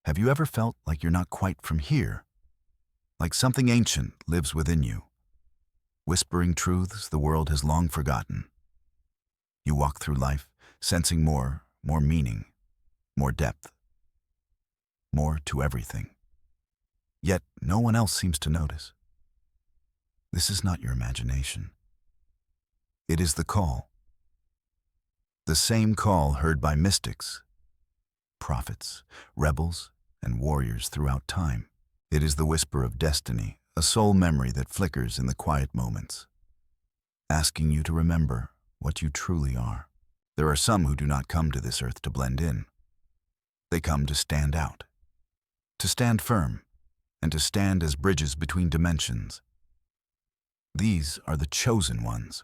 Have you ever felt like you're not quite from here? Like something ancient lives within you, whispering truths the world has long forgotten. You walk through life, sensing more meaning, more depth, more to everything. Yet no one else seems to notice. This is not your imagination. It is the call. The same call heard by mystics, prophets, rebels, and warriors throughout time. It is the whisper of destiny, a soul memory that flickers in the quiet moments, asking you to remember what you truly are. There are some who do not come to this earth to blend in. They come to stand out, to stand firm, and to stand as bridges between dimensions. These are the chosen ones.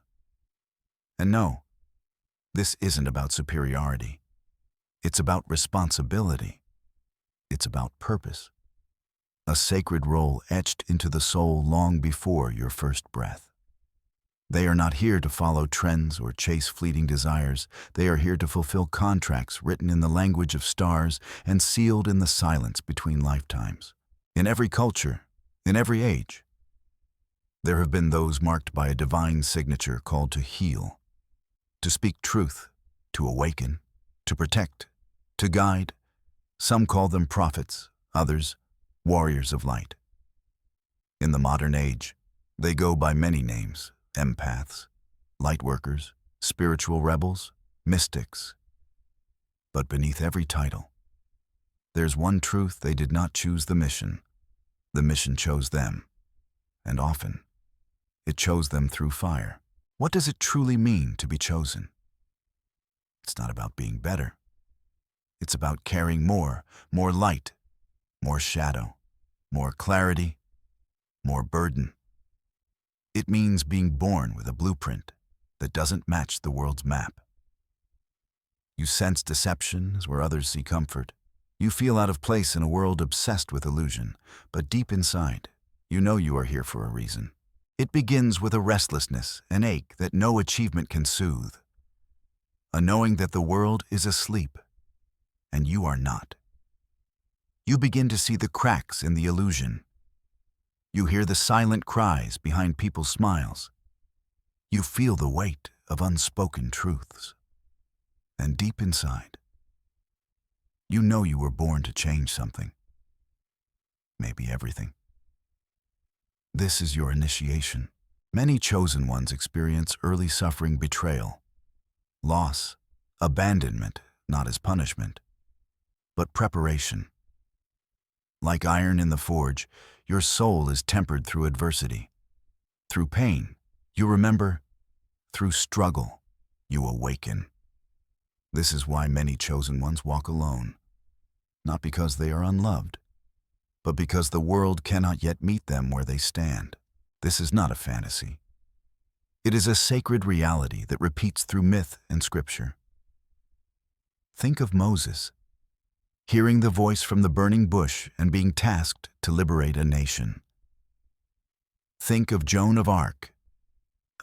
And no, this isn't about superiority. It's about responsibility. It's about purpose. A sacred role etched into the soul long before your first breath. They are not here to follow trends or chase fleeting desires. They are here to fulfill contracts written in the language of stars and sealed in the silence between lifetimes. In every culture, in every age, there have been those marked by a divine signature called to heal, to speak truth, to awaken, to protect, to guide. Some call them prophets, others warriors of light. In the modern age, they go by many names: empaths, lightworkers, spiritual rebels, mystics. But beneath every title, there's one truth: they did not choose the mission. The mission chose them, and often, it chose them through fire. What does it truly mean to be chosen? It's not about being better. It's about carrying more light, more shadow, more clarity, more burden. It means being born with a blueprint that doesn't match the world's map. You sense deception as where others see comfort. You feel out of place in a world obsessed with illusion, but deep inside, you know you are here for a reason. It begins with a restlessness, an ache that no achievement can soothe, a knowing that the world is asleep, and you are not. You begin to see the cracks in the illusion. You hear the silent cries behind people's smiles. You feel the weight of unspoken truths. And deep inside, you know you were born to change something. Maybe everything. This is your initiation. Many chosen ones experience early suffering, betrayal, loss, abandonment, not as punishment, but preparation. Like iron in the forge, your soul is tempered through adversity. Through pain, you remember. Through struggle, you awaken. This is why many chosen ones walk alone, not because they are unloved, but because the world cannot yet meet them where they stand. This is not a fantasy. It is a sacred reality that repeats through myth and scripture. Think of Moses, hearing the voice from the burning bush and being tasked to liberate a nation. Think of Joan of Arc,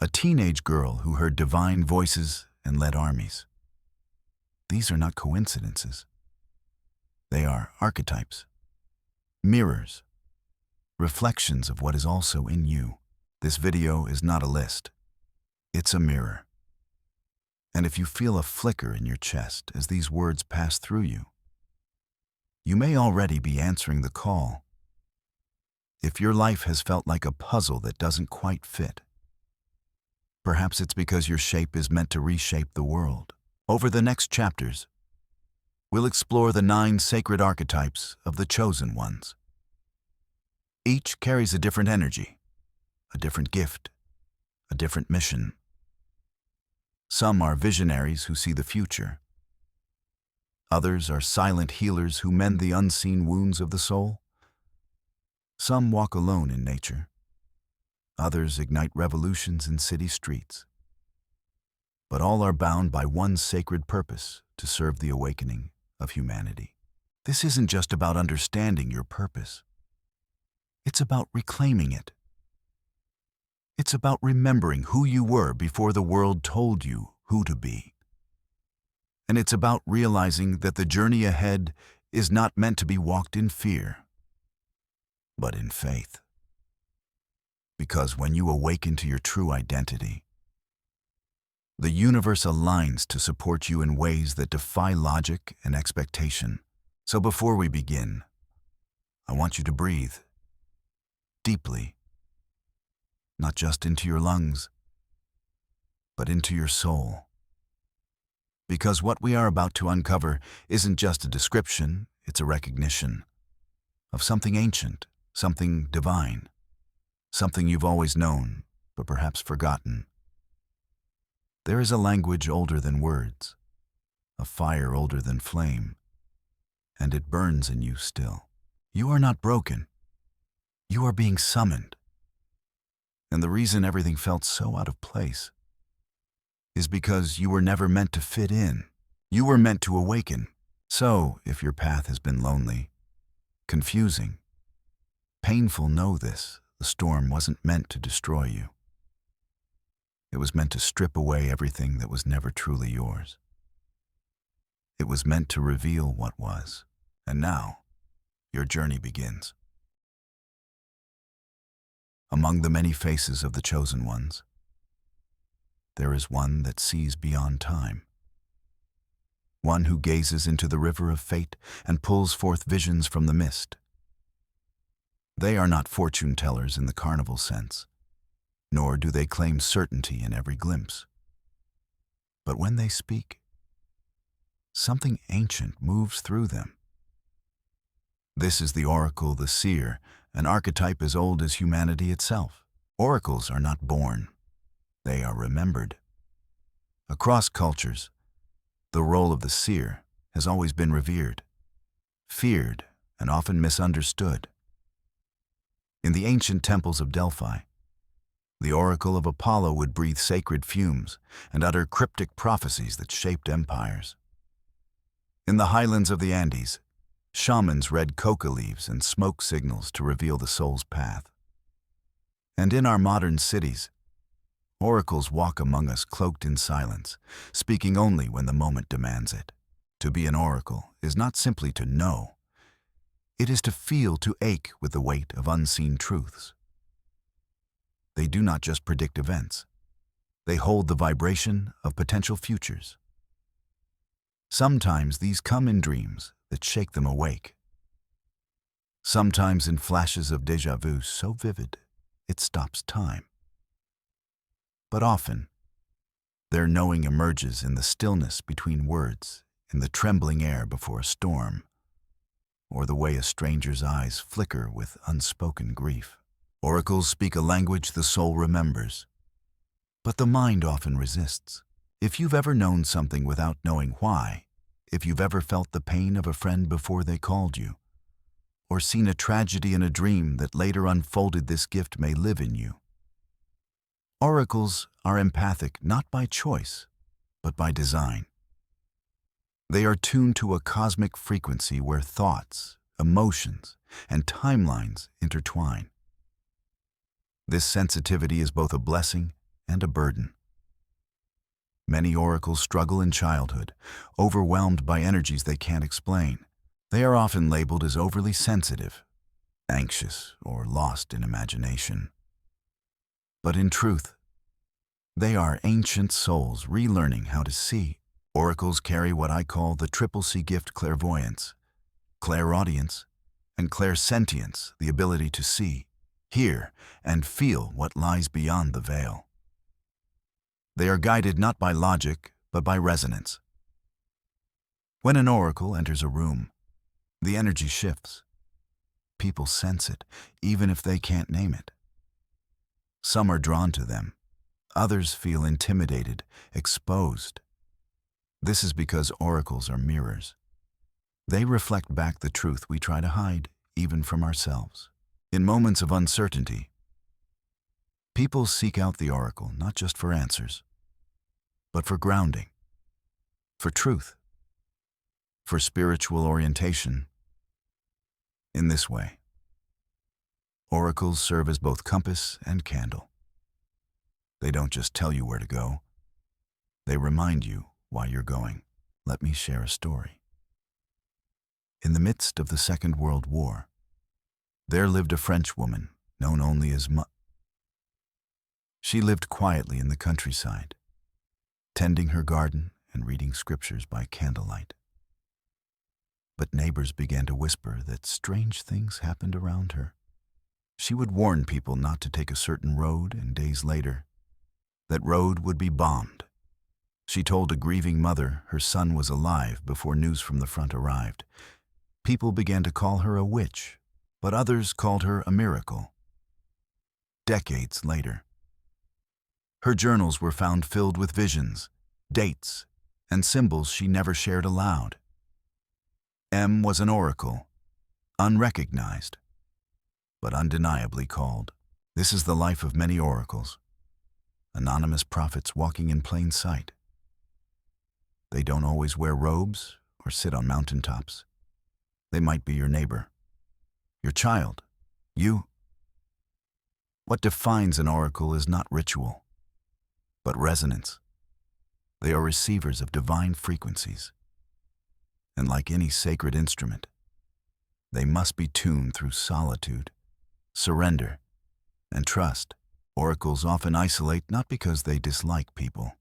a teenage girl who heard divine voices and led armies. These are not coincidences. They are archetypes, mirrors, reflections of what is also in you. This video is not a list. It's a mirror. And if you feel a flicker in your chest as these words pass through you, you may already be answering the call. If your life has felt like a puzzle that doesn't quite fit, perhaps it's because your shape is meant to reshape the world. Over the next chapters, we'll explore the 9 sacred archetypes of the chosen ones. Each carries a different energy, a different gift, a different mission. Some are visionaries who see the future. Others are silent healers who mend the unseen wounds of the soul. Some walk alone in nature. Others ignite revolutions in city streets. But all are bound by one sacred purpose: to serve the awakening of humanity. This isn't just about understanding your purpose. It's about reclaiming it. It's about remembering who you were before the world told you who to be. And it's about realizing that the journey ahead is not meant to be walked in fear, but in faith. Because when you awaken to your true identity, the universe aligns to support you in ways that defy logic and expectation. So before we begin, I want you to breathe deeply, not just into your lungs, but into your soul. Because what we are about to uncover isn't just a description, it's a recognition of something ancient, something divine, something you've always known, but perhaps forgotten. There is a language older than words, a fire older than flame, and it burns in you still. You are not broken. You are being summoned. And the reason everything felt so out of place is because you were never meant to fit in. You were meant to awaken. So, if your path has been lonely, confusing, painful, know this: the storm wasn't meant to destroy you. It was meant to strip away everything that was never truly yours. It was meant to reveal what was. And now, your journey begins. Among the many faces of the chosen ones, there is one that sees beyond time. One who gazes into the river of fate and pulls forth visions from the mist. They are not fortune tellers in the carnival sense, nor do they claim certainty in every glimpse. But when they speak, something ancient moves through them. This is the oracle, the seer, an archetype as old as humanity itself. Oracles are not born, they are remembered. Across cultures, the role of the seer has always been revered, feared, and often misunderstood. In the ancient temples of Delphi, the oracle of Apollo would breathe sacred fumes and utter cryptic prophecies that shaped empires. In the highlands of the Andes, shamans read coca leaves and smoke signals to reveal the soul's path. And in our modern cities, oracles walk among us cloaked in silence, speaking only when the moment demands it. To be an oracle is not simply to know. It is to feel, to ache with the weight of unseen truths. They do not just predict events. They hold the vibration of potential futures. Sometimes these come in dreams that shake them awake. Sometimes in flashes of déjà vu so vivid it stops time. But often, their knowing emerges in the stillness between words, in the trembling air before a storm, or the way a stranger's eyes flicker with unspoken grief. Oracles speak a language the soul remembers, but the mind often resists. If you've ever known something without knowing why, if you've ever felt the pain of a friend before they called you, or seen a tragedy in a dream that later unfolded, this gift may live in you. Oracles are empathic not by choice, but by design. They are tuned to a cosmic frequency where thoughts, emotions, and timelines intertwine. This sensitivity is both a blessing and a burden. Many oracles struggle in childhood, overwhelmed by energies they can't explain. They are often labeled as overly sensitive, anxious, or lost in imagination. But in truth, they are ancient souls relearning how to see. Oracles carry what I call the triple C gift: clairvoyance, clairaudience, and clairsentience, the ability to see, hear, and feel what lies beyond the veil. They are guided not by logic, but by resonance. When an oracle enters a room, the energy shifts. People sense it, even if they can't name it. Some are drawn to them. Others feel intimidated, exposed. This is because oracles are mirrors. They reflect back the truth we try to hide, even from ourselves. In moments of uncertainty, people seek out the oracle not just for answers, but for grounding, for truth, for spiritual orientation. In this way, oracles serve as both compass and candle. They don't just tell you where to go, they remind you why you're going. Let me share a story. In the midst of the Second World War, there lived a French woman known only as She lived quietly in the countryside, tending her garden and reading scriptures by candlelight. But neighbors began to whisper that strange things happened around her. She would warn people not to take a certain road, and days later, that road would be bombed. She told a grieving mother her son was alive before news from the front arrived. People began to call her a witch, but others called her a miracle. Decades later, her journals were found filled with visions, dates, and symbols she never shared aloud. M was an oracle, unrecognized, but undeniably called. This is the life of many oracles, anonymous prophets walking in plain sight. They don't always wear robes or sit on mountaintops. They might be your neighbor, your child, you. What defines an oracle is not ritual, but resonance. They are receivers of divine frequencies. And like any sacred instrument, they must be tuned through solitude, surrender, and trust. Oracles often isolate not because they dislike people,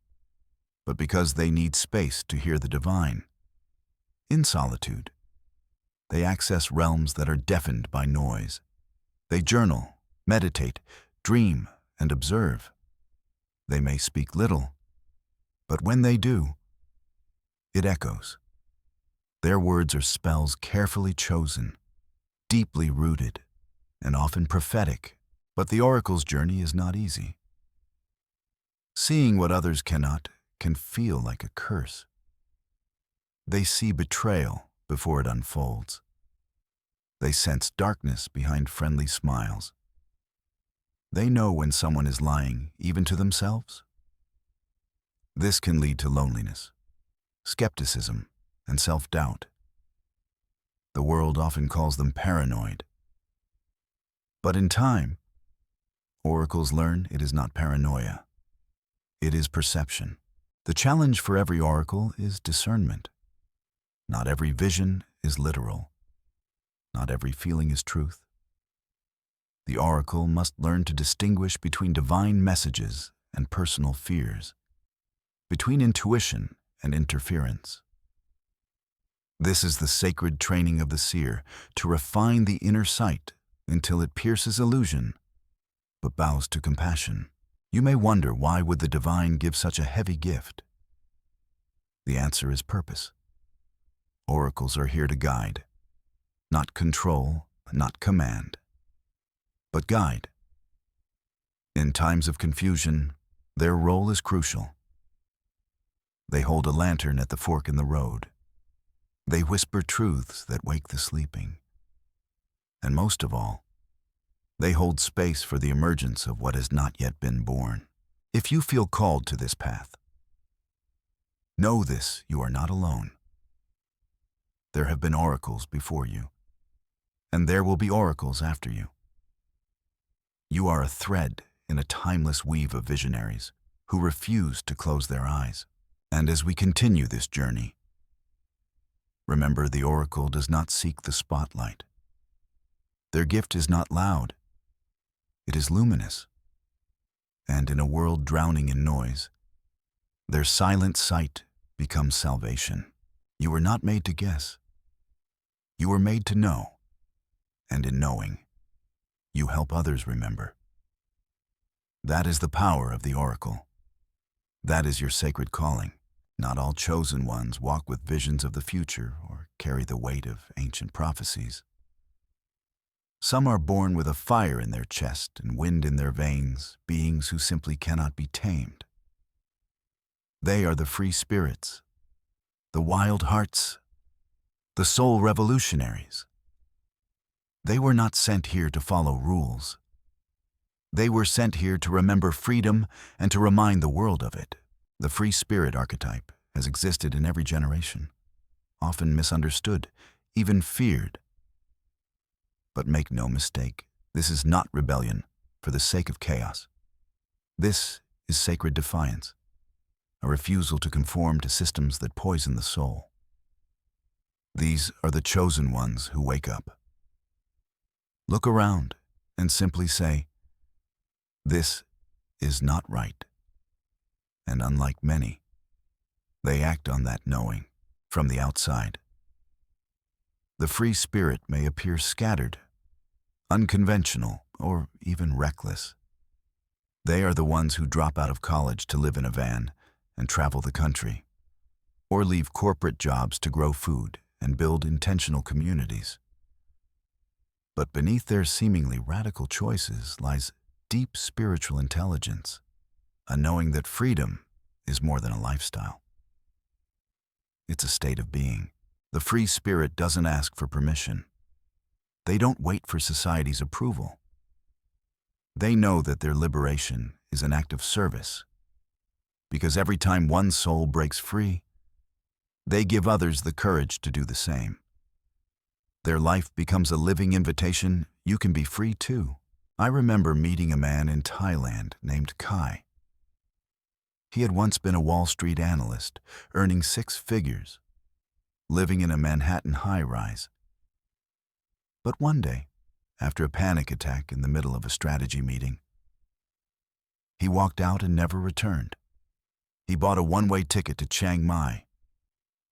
but because they need space to hear the divine. In solitude, they access realms that are deafened by noise. They journal, meditate, dream, and observe. They may speak little, but when they do, it echoes. Their words are spells carefully chosen, deeply rooted, and often prophetic. But the oracle's journey is not easy. Seeing what others cannot can feel like a curse. They see betrayal before it unfolds. They sense darkness behind friendly smiles. They know when someone is lying, even to themselves. This can lead to loneliness, skepticism, and self-doubt. The world often calls them paranoid. But in time, oracles learn it is not paranoia. It is perception. The challenge for every oracle is discernment. Not every vision is literal. Not every feeling is truth. The oracle must learn to distinguish between divine messages and personal fears, between intuition and interference. This is the sacred training of the seer, to refine the inner sight until it pierces illusion, but bows to compassion. You may wonder, why would the divine give such a heavy gift? The answer is purpose. Oracles are here to guide, not control, not command, but guide. In times of confusion, their role is crucial. They hold a lantern at the fork in the road. They whisper truths that wake the sleeping. And most of all, they hold space for the emergence of what has not yet been born. If you feel called to this path, know this: you are not alone. There have been oracles before you, and there will be oracles after you. You are a thread in a timeless weave of visionaries who refuse to close their eyes. And as we continue this journey, remember, the oracle does not seek the spotlight. Their gift is not loud. It is luminous. And in a world drowning in noise, their silent sight becomes salvation. You were not made to guess. You were made to know. And in knowing, you help others remember. That is the power of the oracle. That is your sacred calling. Not all chosen ones walk with visions of the future or carry the weight of ancient prophecies. Some are born with a fire in their chest and wind in their veins, beings who simply cannot be tamed. They are the free spirits, the wild hearts, the soul revolutionaries. They were not sent here to follow rules. They were sent here to remember freedom and to remind the world of it. The free spirit archetype has existed in every generation, often misunderstood, even feared. But make no mistake, this is not rebellion for the sake of chaos. This is sacred defiance, a refusal to conform to systems that poison the soul. These are the chosen ones who wake up. Look around and simply say, "This is not right." And unlike many, they act on that knowing from the outside. The free spirit may appear scattered, unconventional, or even reckless. They are the ones who drop out of college to live in a van and travel the country, or leave corporate jobs to grow food and build intentional communities. But beneath their seemingly radical choices lies deep spiritual intelligence, a knowing that freedom is more than a lifestyle. It's a state of being. The free spirit doesn't ask for permission. They don't wait for society's approval. They know that their liberation is an act of service, because every time one soul breaks free, they give others the courage to do the same. Their life becomes a living invitation. You can be free too. I remember meeting a man in Thailand named Kai. He had once been a Wall Street analyst, earning 6 figures, living in a Manhattan high-rise. But one day, after a panic attack in the middle of a strategy meeting, he walked out and never returned. He bought a one-way ticket to Chiang Mai,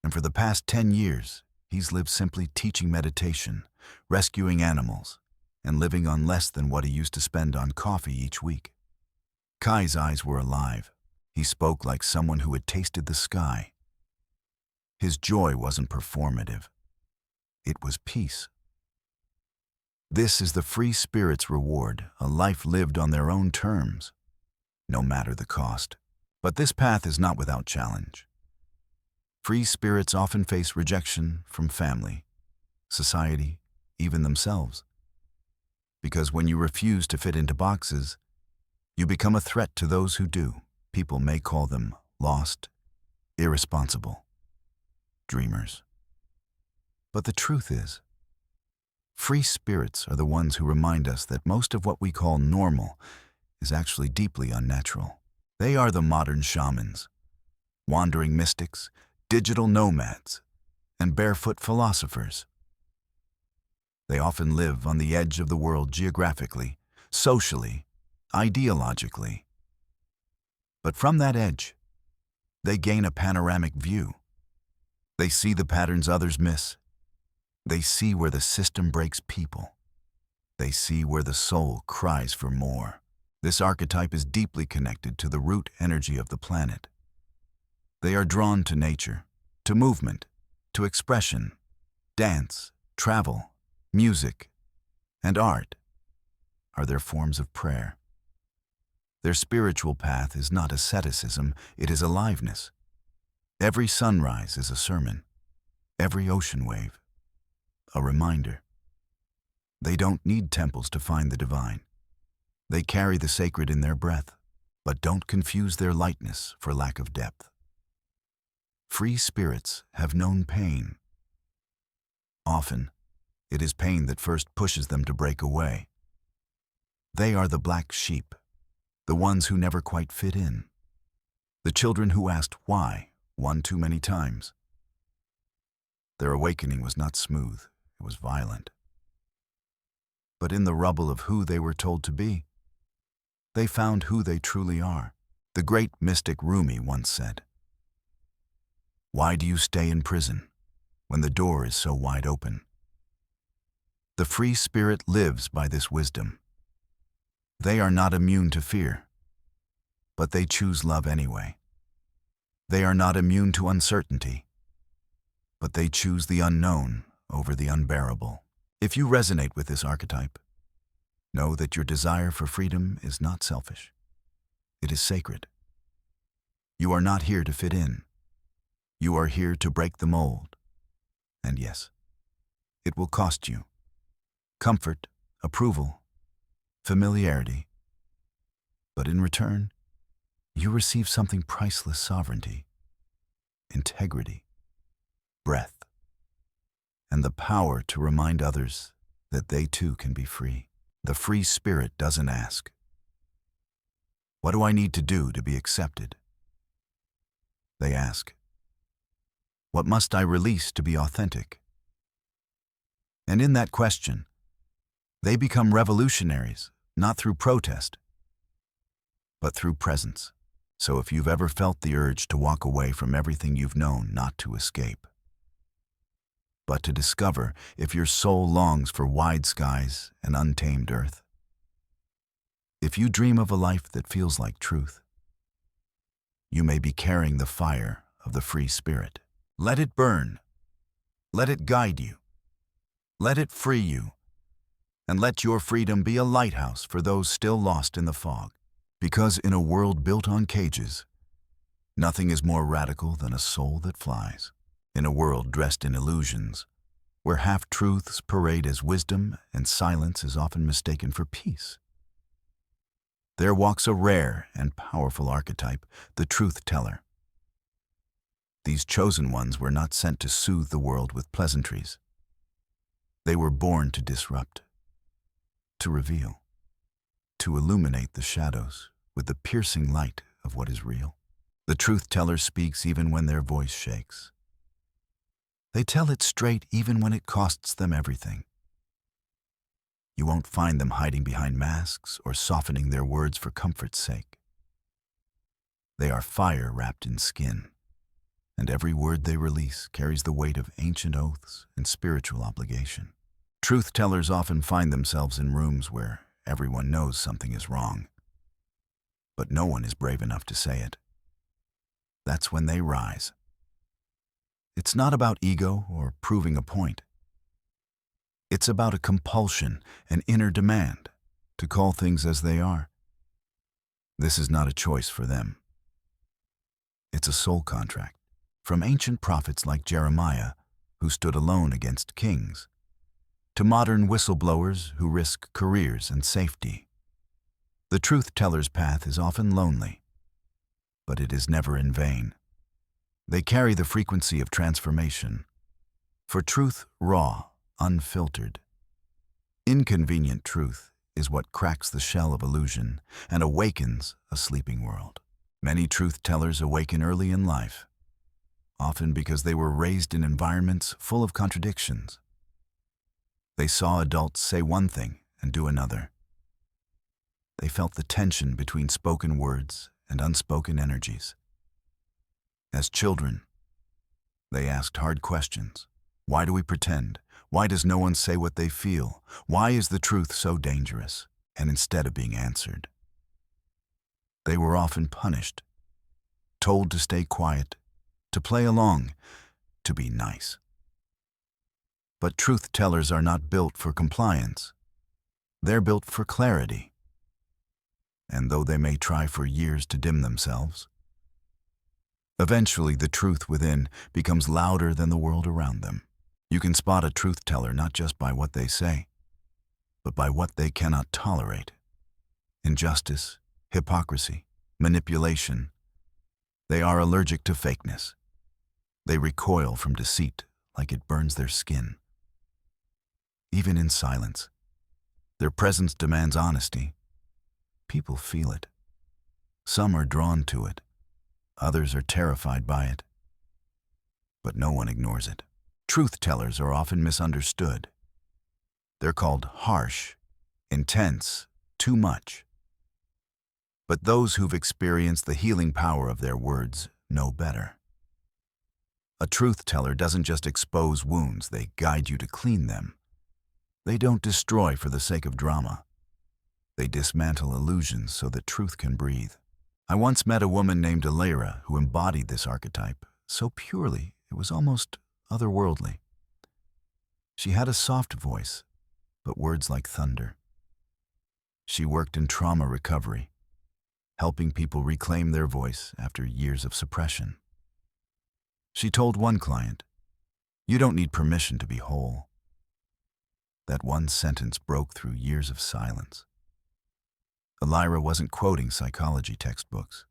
and for the past 10 years, he's lived simply teaching meditation, rescuing animals, and living on less than what he used to spend on coffee each week. Kai's eyes were alive. He spoke like someone who had tasted the sky. His joy wasn't performative. It was peace. This is the free spirit's reward, a life lived on their own terms, no matter the cost. But this path is not without challenge. Free spirits often face rejection from family, society, even themselves. Because when you refuse to fit into boxes, you become a threat to those who do. People may call them lost, irresponsible, dreamers. But the truth is, free spirits are the ones who remind us that most of what we call normal is actually deeply unnatural. They are the modern shamans, wandering mystics, digital nomads, and barefoot philosophers. They often live on the edge of the world geographically, socially, ideologically. But from that edge, they gain a panoramic view. They see the patterns others miss. They see where the system breaks people. They see where the soul cries for more. This archetype is deeply connected to the root energy of the planet. They are drawn to nature, to movement, to expression, dance, travel, music, and art are their forms of prayer. Their spiritual path is not asceticism, it is aliveness. Every sunrise is a sermon, every ocean wave, a reminder. They don't need temples to find the divine. They carry the sacred in their breath, but don't confuse their lightness for lack of depth. Free spirits have known pain. Often, it is pain that first pushes them to break away. They are the black sheep, the ones who never quite fit in, the children who asked why one too many times. Their awakening was not smooth, it was violent. But in the rubble of who they were told to be, they found who they truly are. The great mystic Rumi once said, "Why do you stay in prison when the door is so wide open?" The free spirit lives by this wisdom. They are not immune to fear, but they choose love anyway. They are not immune to uncertainty, but they choose the unknown over the unbearable. If you resonate with this archetype, know that your desire for freedom is not selfish. It is sacred. You are not here to fit in. You are here to break the mold. And yes, it will cost you comfort, approval, familiarity. But in return, you receive something priceless: sovereignty, integrity, breath, and the power to remind others that they too can be free. The free spirit doesn't ask, "What do I need to do to be accepted?" They ask, "What must I release to be authentic?" And in that question, they become revolutionaries, not through protest, but through presence. So if you've ever felt the urge to walk away from everything you've known, not to escape, but to discover, if your soul longs for wide skies and untamed earth, if you dream of a life that feels like truth, you may be carrying the fire of the free spirit. Let it burn. Let it guide you. Let it free you. And let your freedom be a lighthouse for those still lost in the fog. Because in a world built on cages, nothing is more radical than a soul that flies. In a world dressed in illusions, where half-truths parade as wisdom and silence is often mistaken for peace, there walks a rare and powerful archetype, the truth teller. These chosen ones were not sent to soothe the world with pleasantries. They were born to disrupt, to reveal, to illuminate the shadows with the piercing light of what is real. The truth teller speaks even when their voice shakes. They tell it straight even when it costs them everything. You won't find them hiding behind masks or softening their words for comfort's sake. They are fire wrapped in skin, and every word they release carries the weight of ancient oaths and spiritual obligation. Truth tellers often find themselves in rooms where everyone knows something is wrong, but no one is brave enough to say it. That's when they rise. It's not about ego or proving a point. It's about a compulsion, an inner demand, to call things as they are. This is not a choice for them. It's a soul contract. From ancient prophets like Jeremiah, who stood alone against kings, to modern whistleblowers who risk careers and safety, the truth teller's path is often lonely, but it is never in vain. They carry the frequency of transformation. For truth raw, unfiltered, inconvenient truth is what cracks the shell of illusion and awakens a sleeping world. Many truth tellers awaken early in life, often because they were raised in environments full of contradictions. They saw adults say one thing and do another. They felt the tension between spoken words and unspoken energies. As children, they asked hard questions. Why do we pretend? Why does no one say what they feel? Why is the truth so dangerous? And instead of being answered, they were often punished, told to stay quiet, to play along, to be nice. But truth tellers are not built for compliance. They're built for clarity. And though they may try for years to dim themselves, eventually the truth within becomes louder than the world around them. You can spot a truth teller not just by what they say, but by what they cannot tolerate. Injustice, hypocrisy, manipulation. They are allergic to fakeness. They recoil from deceit like it burns their skin. Even in silence, their presence demands honesty. People feel it. Some are drawn to it. Others are terrified by it. But no one ignores it. Truth tellers are often misunderstood. They're called harsh, intense, too much. But those who've experienced the healing power of their words know better. A truth teller doesn't just expose wounds, they guide you to clean them. They don't destroy for the sake of drama. They dismantle illusions so that truth can breathe. I once met a woman named Alara who embodied this archetype so purely it was almost otherworldly. She had a soft voice, but words like thunder. She worked in trauma recovery, helping people reclaim their voice after years of suppression. She told one client, "You don't need permission to be whole." That one sentence broke through years of silence. Alara wasn't quoting psychology textbooks.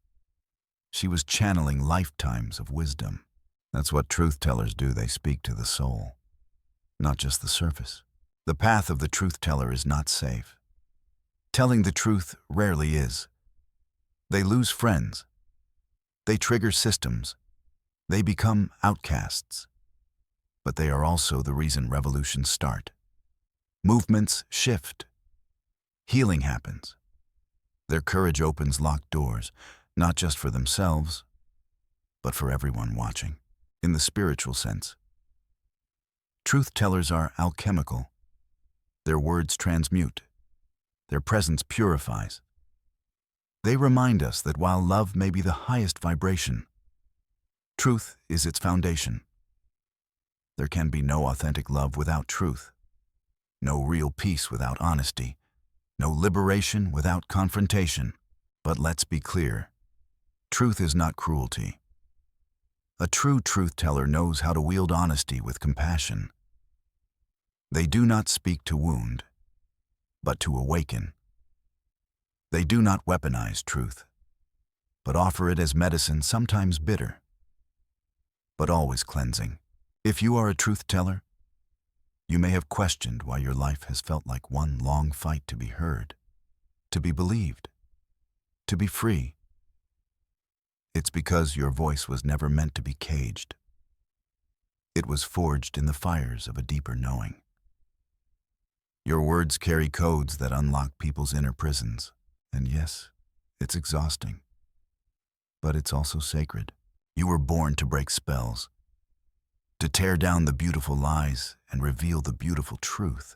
She was channeling lifetimes of wisdom. That's what truth tellers do. They speak to the soul, not just the surface. The path of the truth teller is not safe. Telling the truth rarely is. They lose friends. They trigger systems. They become outcasts. But they are also the reason revolutions start. Movements shift. Healing happens. Their courage opens locked doors, not just for themselves, but for everyone watching. In the spiritual sense, truth tellers are alchemical. Their words transmute. Their presence purifies. They remind us that while love may be the highest vibration, truth is its foundation. There can be no authentic love without truth, no real peace without honesty, no liberation without confrontation. But let's be clear, truth is not cruelty. A true truth-teller knows how to wield honesty with compassion. They do not speak to wound, but to awaken. They do not weaponize truth, but offer it as medicine, sometimes bitter, but always cleansing. If you are a truth-teller, you may have questioned why your life has felt like one long fight to be heard, to be believed, to be free. It's because your voice was never meant to be caged. It was forged in the fires of a deeper knowing. Your words carry codes that unlock people's inner prisons. And yes, it's exhausting, but it's also sacred. You were born to break spells, to tear down the beautiful lies and reveal the beautiful truth.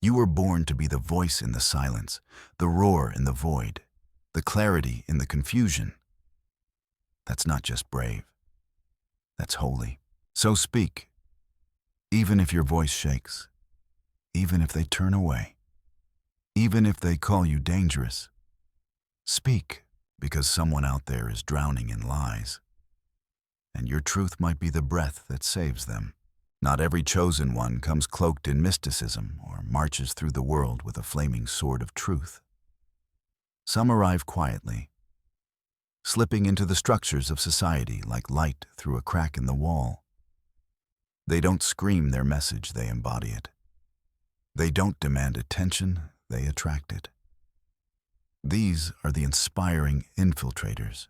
You were born to be the voice in the silence, the roar in the void, the clarity in the confusion. That's not just brave. That's holy. So speak, even if your voice shakes, even if they turn away, even if they call you dangerous. Speak, because someone out there is drowning in lies, and your truth might be the breath that saves them. Not every chosen one comes cloaked in mysticism or marches through the world with a flaming sword of truth. Some arrive quietly, slipping into the structures of society like light through a crack in the wall. They don't scream their message, they embody it. They don't demand attention, they attract it. These are the inspiring infiltrators,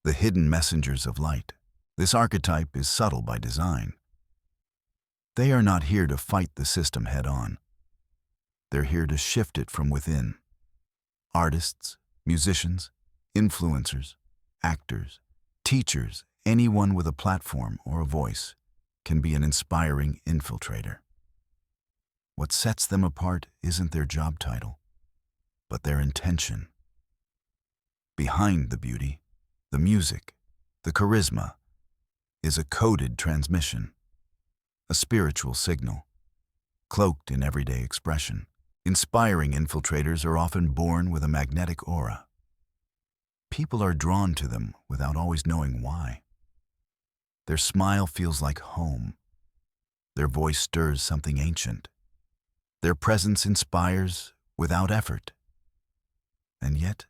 the hidden messengers of light. This archetype is subtle by design. They are not here to fight the system head-on. They're here to shift it from within. Artists, musicians, influencers, actors, teachers, anyone with a platform or a voice can be an inspiring infiltrator. What sets them apart isn't their job title, but their intention. Behind the beauty, the music, the charisma, is a coded transmission, a spiritual signal, cloaked in everyday expression. Inspiring infiltrators are often born with a magnetic aura. People are drawn to them without always knowing why. Their smile feels like home. Their voice stirs something ancient. Their presence inspires without effort. And yet,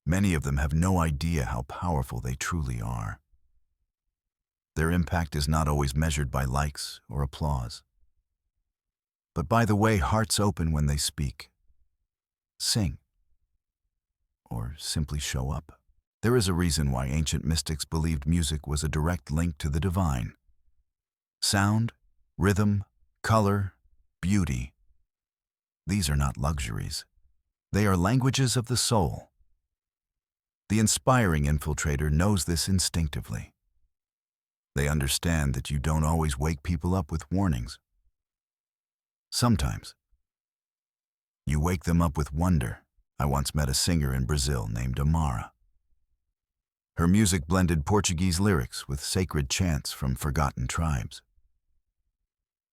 many of them have no idea how powerful they truly are. Their impact is not always measured by likes or applause, but by the way hearts open when they speak, sing, or simply show up. There is a reason why ancient mystics believed music was a direct link to the divine. Sound, rhythm, color, beauty. These are not luxuries. They are languages of the soul. The inspiring infiltrator knows this instinctively. They understand that you don't always wake people up with warnings. Sometimes, you wake them up with wonder. I once met a singer in Brazil named Amara. Her music blended Portuguese lyrics with sacred chants from forgotten tribes.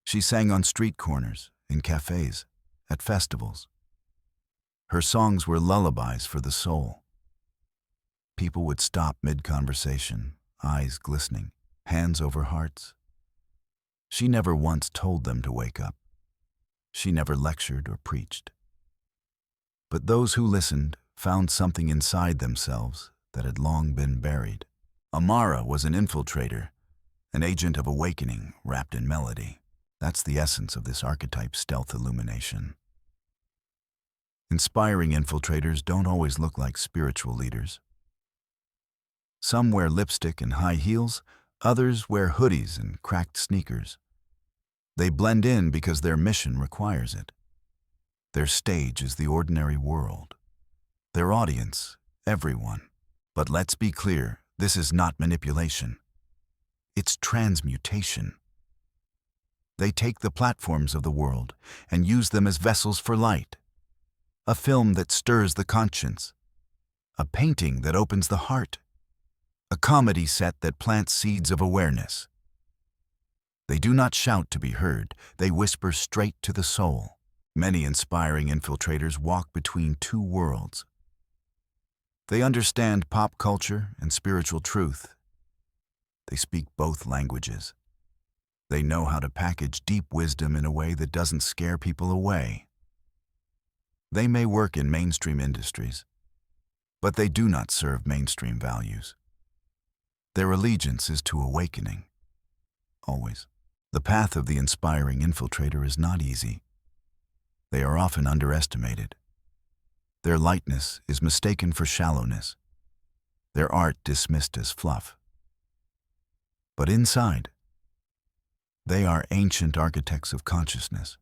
She sang on street corners, in cafes, at festivals. Her songs were lullabies for the soul. People would stop mid-conversation, eyes glistening, hands over hearts. She never once told them to wake up. She never lectured or preached. But those who listened found something inside themselves that had long been buried. Amara was an infiltrator, an agent of awakening wrapped in melody. That's the essence of this archetype stealth illumination. Inspiring infiltrators don't always look like spiritual leaders. Some wear lipstick and high heels, others wear hoodies and cracked sneakers. They blend in because their mission requires it. Their stage is the ordinary world. Their audience, everyone. But let's be clear, this is not manipulation. It's transmutation. They take the platforms of the world and use them as vessels for light. A film that stirs the conscience. A painting that opens the heart. A comedy set that plants seeds of awareness. They do not shout to be heard, they whisper straight to the soul. Many inspiring infiltrators walk between two worlds. They understand pop culture and spiritual truth. They speak both languages. They know how to package deep wisdom in a way that doesn't scare people away. They may work in mainstream industries, but they do not serve mainstream values. Their allegiance is to awakening. Always. The path of the inspiring infiltrator is not easy. They are often underestimated. Their lightness is mistaken for shallowness. Their art dismissed as fluff. But inside, they are ancient architects of consciousness.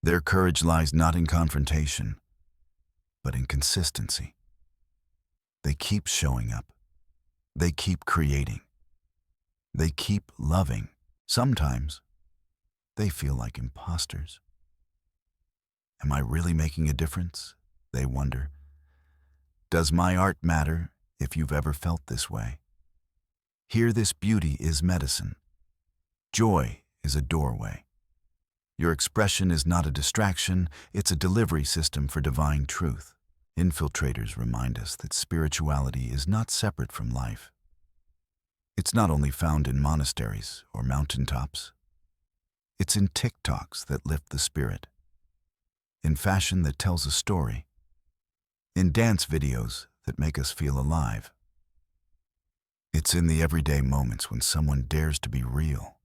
Their courage lies not in confrontation, but in consistency. They keep showing up. They keep creating. They keep loving. Sometimes, they feel like imposters. Am I really making a difference? They wonder. Does my art matter if you've ever felt this way? Here, this beauty is medicine. Joy is a doorway. Your expression is not a distraction, it's a delivery system for divine truth. Infiltrators remind us that spirituality is not separate from life. It's not only found in monasteries or mountaintops. It's in TikToks that lift the spirit, in fashion that tells a story, in dance videos that make us feel alive. It's in the everyday moments when someone dares to be real,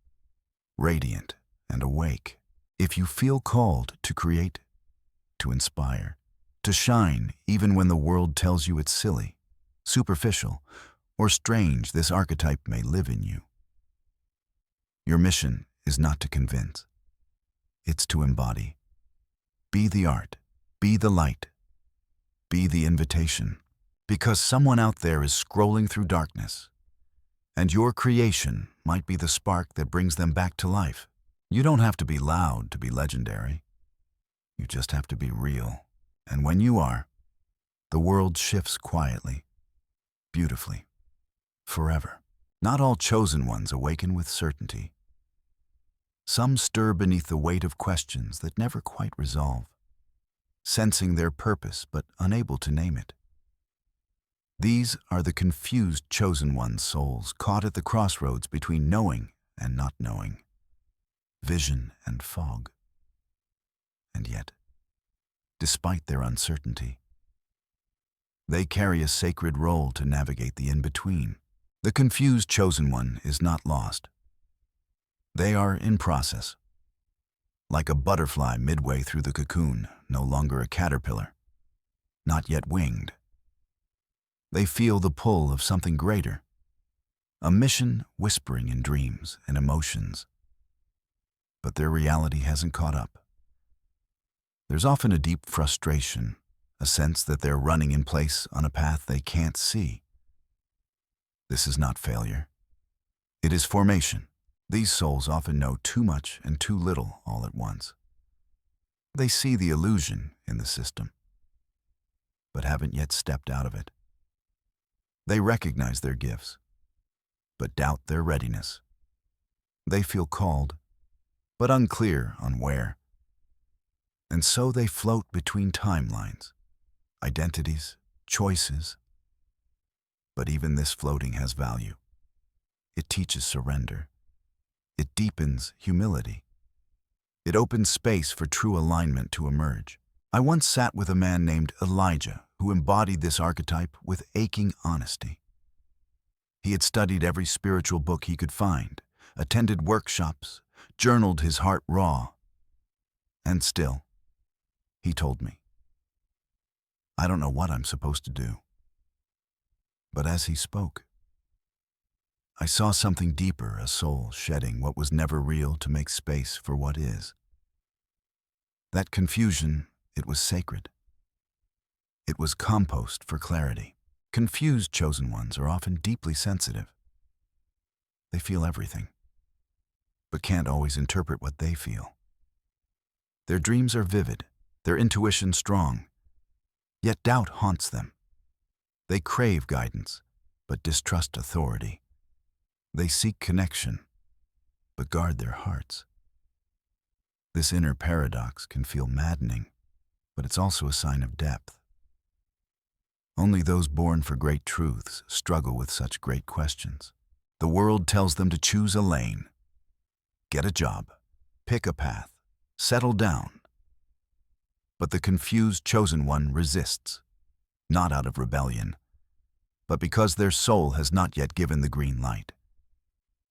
radiant, and awake. If you feel called to create, to inspire, to shine even when the world tells you it's silly, superficial, or strange, this archetype may live in you. Your mission is not to convince. It's to embody. Be the art. Be the light. Be the invitation. Because someone out there is scrolling through darkness, and your creation might be the spark that brings them back to life. You don't have to be loud to be legendary. You just have to be real. And when you are, the world shifts quietly, beautifully. Forever. Not all chosen ones awaken with certainty. Some stir beneath the weight of questions that never quite resolve, sensing their purpose but unable to name it. These are the confused chosen ones' souls caught at the crossroads between knowing and not knowing, vision and fog. And yet, despite their uncertainty, they carry a sacred role to navigate the in-between. The confused chosen one is not lost. They are in process. Like a butterfly midway through the cocoon, no longer a caterpillar, not yet winged. They feel the pull of something greater, a mission whispering in dreams and emotions. But their reality hasn't caught up. There's often a deep frustration, a sense that they're running in place on a path they can't see. This is not failure. It is formation. These souls often know too much and too little all at once. They see the illusion in the system, but haven't yet stepped out of it. They recognize their gifts, but doubt their readiness. They feel called, but unclear on where. And so they float between timelines, identities, choices. But even this floating has value. It teaches surrender. It deepens humility. It opens space for true alignment to emerge. I once sat with a man named Elijah who embodied this archetype with aching honesty. He had studied every spiritual book he could find, attended workshops, journaled his heart raw. And still, he told me, I don't know what I'm supposed to do. But as he spoke, I saw something deeper, a soul shedding what was never real to make space for what is. That confusion, it was sacred. It was compost for clarity. Confused chosen ones are often deeply sensitive. They feel everything, but can't always interpret what they feel. Their dreams are vivid, their intuition strong, yet doubt haunts them. They crave guidance, but distrust authority. They seek connection, but guard their hearts. This inner paradox can feel maddening, but it's also a sign of depth. Only those born for great truths struggle with such great questions. The world tells them to choose a lane, get a job, pick a path, settle down. But the confused chosen one resists, not out of rebellion, but because their soul has not yet given the green light.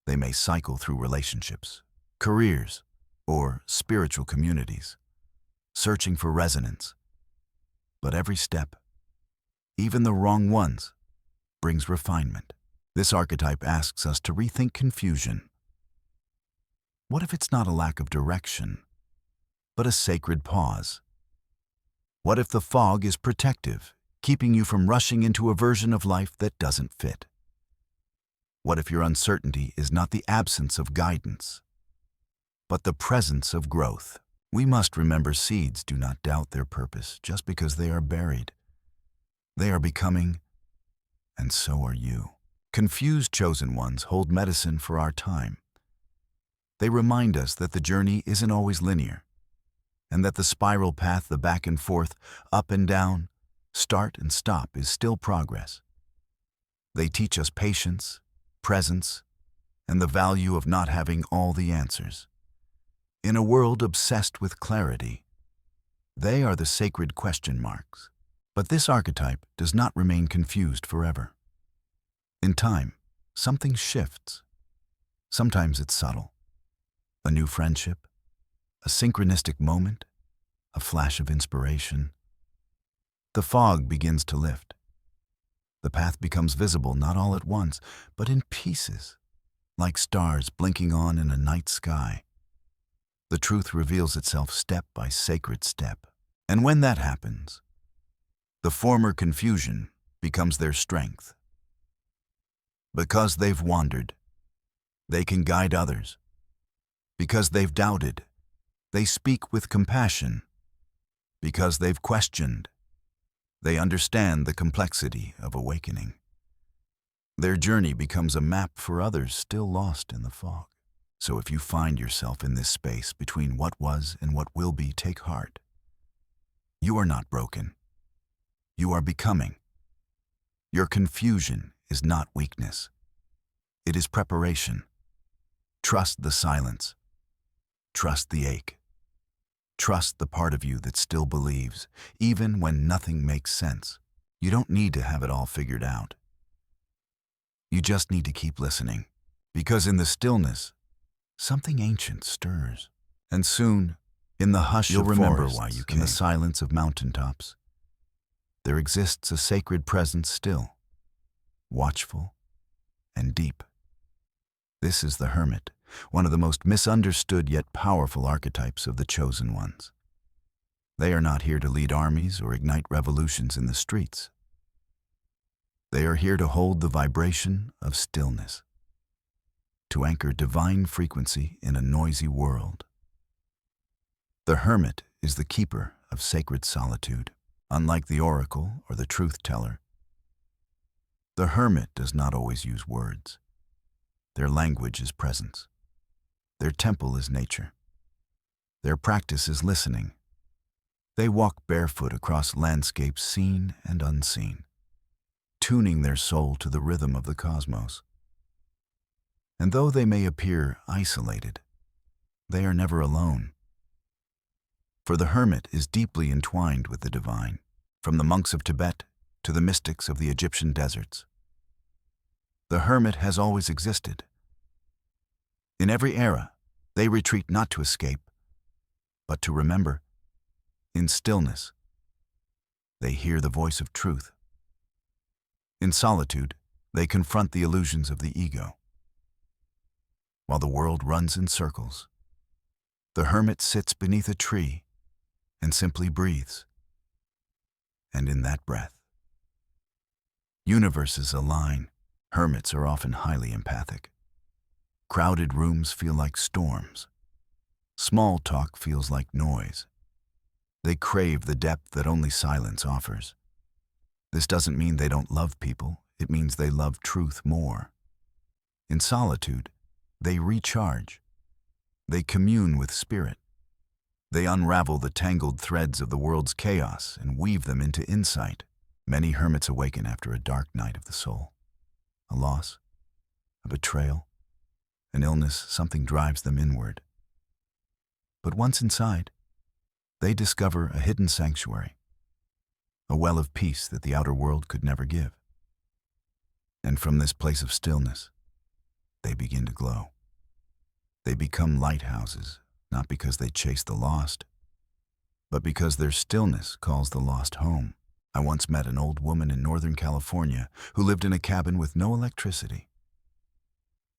They may cycle through relationships, careers, or spiritual communities, searching for resonance. But every step, even the wrong ones, brings refinement. This archetype asks us to rethink confusion. What if it's not a lack of direction, but a sacred pause? What if the fog is protective, keeping you from rushing into a version of life that doesn't fit? What if your uncertainty is not the absence of guidance, but the presence of growth? We must remember seeds do not doubt their purpose just because they are buried. They are becoming, and so are you. Confused chosen ones hold medicine for our time. They remind us that the journey isn't always linear, and that the spiral path, the back and forth, up and down, start and stop, is still progress. They teach us patience, presence, and the value of not having all the answers. In a world obsessed with clarity, they are the sacred question marks. But this archetype does not remain confused forever. In time, something shifts. Sometimes it's subtle. A new friendship, a synchronistic moment, a flash of inspiration. The fog begins to lift. The path becomes visible not all at once, but in pieces, like stars blinking on in a night sky. The truth reveals itself step by sacred step. And when that happens, the former confusion becomes their strength. Because they've wandered, they can guide others. Because they've doubted, they speak with compassion. Because they've questioned, they understand the complexity of awakening. Their journey becomes a map for others still lost in the fog. So if you find yourself in this space between what was and what will be, take heart. You are not broken. You are becoming. Your confusion is not weakness. It is preparation. Trust the silence. Trust the ache. Trust the part of you that still believes, even when nothing makes sense. You don't need to have it all figured out. You just need to keep listening, because in the stillness, something ancient stirs. And soon, in the hush you'll remember why you came. In the silence of mountaintops, there exists a sacred presence still, watchful and deep. This is the Hermit, one of the most misunderstood yet powerful archetypes of the chosen ones. They are not here to lead armies or ignite revolutions in the streets. They are here to hold the vibration of stillness, to anchor divine frequency in a noisy world. The Hermit is the keeper of sacred solitude. Unlike the oracle or the truth teller, the Hermit does not always use words. Their language is presence. Their temple is nature. Their practice is listening. They walk barefoot across landscapes seen and unseen, tuning their soul to the rhythm of the cosmos. And though they may appear isolated, they are never alone. For the Hermit is deeply entwined with the divine, from the monks of Tibet to the mystics of the Egyptian deserts. The Hermit has always existed. In every era, they retreat not to escape, but to remember. In stillness, they hear the voice of truth. In solitude, they confront the illusions of the ego. while the world runs in circles. The hermit sits beneath a tree and simply breathes. And in that breath, universes align. Hermits are often highly empathic. Crowded rooms feel like storms. Small talk feels like noise. They crave the depth that only silence offers. This doesn't mean they don't love people. It means they love truth more. In solitude, they recharge. They commune with spirit. They unravel the tangled threads of the world's chaos and weave them into insight. Many hermits awaken after a dark night of the soul. A loss, a betrayal, an illness, something drives them inward. But once inside, they discover a hidden sanctuary, a well of peace that the outer world could never give. And from this place of stillness, they begin to glow. They become lighthouses, not because they chase the lost, but because their stillness calls the lost home. I once met an old woman in Northern California who lived in a cabin with no electricity.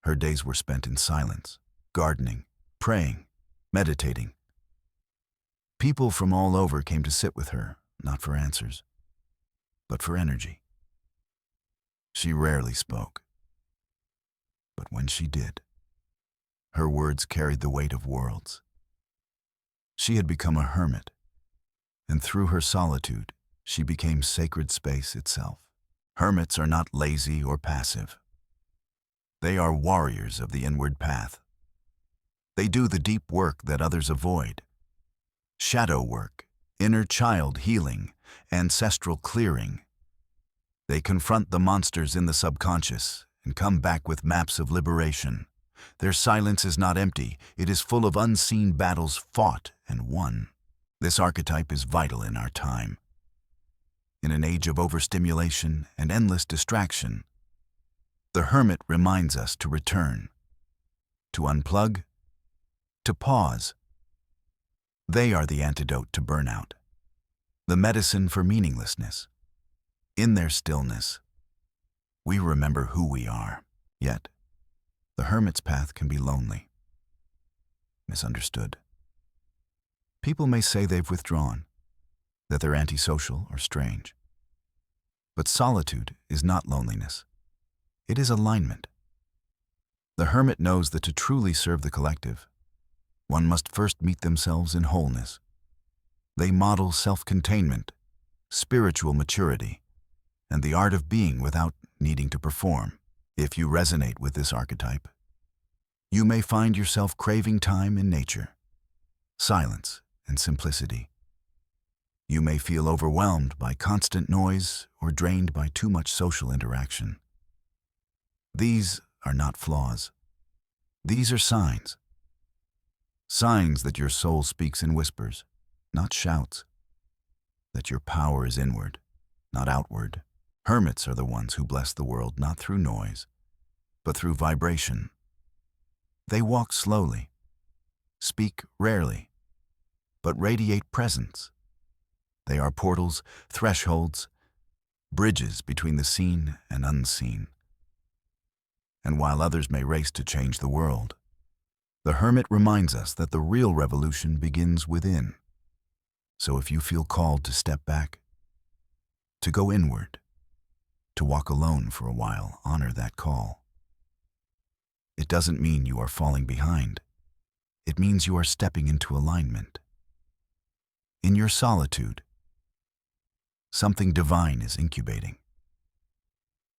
Her days were spent in silence, gardening, praying, meditating. People from all over came to sit with her, not for answers, but for energy. She rarely spoke, but when she did, her words carried the weight of worlds. She had become a hermit, and through her solitude, she became sacred space itself. Hermits are not lazy or passive. They are warriors of the inward path. They do the deep work that others avoid. Shadow work, inner child healing, ancestral clearing. They confront the monsters in the subconscious and come back with maps of liberation. Their silence is not empty. It is full of unseen battles fought and won. This archetype is vital in our time. In an age of overstimulation and endless distraction, the hermit reminds us to return, to unplug, to pause. They are the antidote to burnout, the medicine for meaninglessness. In their stillness, we remember who we are. Yet, the hermit's path can be lonely, misunderstood. People may say they've withdrawn, that they're antisocial or strange. But solitude is not loneliness. It is alignment. The hermit knows that to truly serve the collective, one must first meet themselves in wholeness. They model self-containment, spiritual maturity, and the art of being without needing to perform. If you resonate with this archetype, you may find yourself craving time in nature, silence, and simplicity. You may feel overwhelmed by constant noise or drained by too much social interaction. These are not flaws. These are signs. Signs that your soul speaks in whispers, not shouts. That your power is inward, not outward. Hermits are the ones who bless the world not through noise, but through vibration. They walk slowly, speak rarely, but radiate presence. They are portals, thresholds, bridges between the seen and unseen. And while others may race to change the world, the hermit reminds us that the real revolution begins within. So if you feel called to step back, to go inward, to walk alone for a while, honor that call. It doesn't mean you are falling behind. It means you are stepping into alignment. In your solitude, something divine is incubating.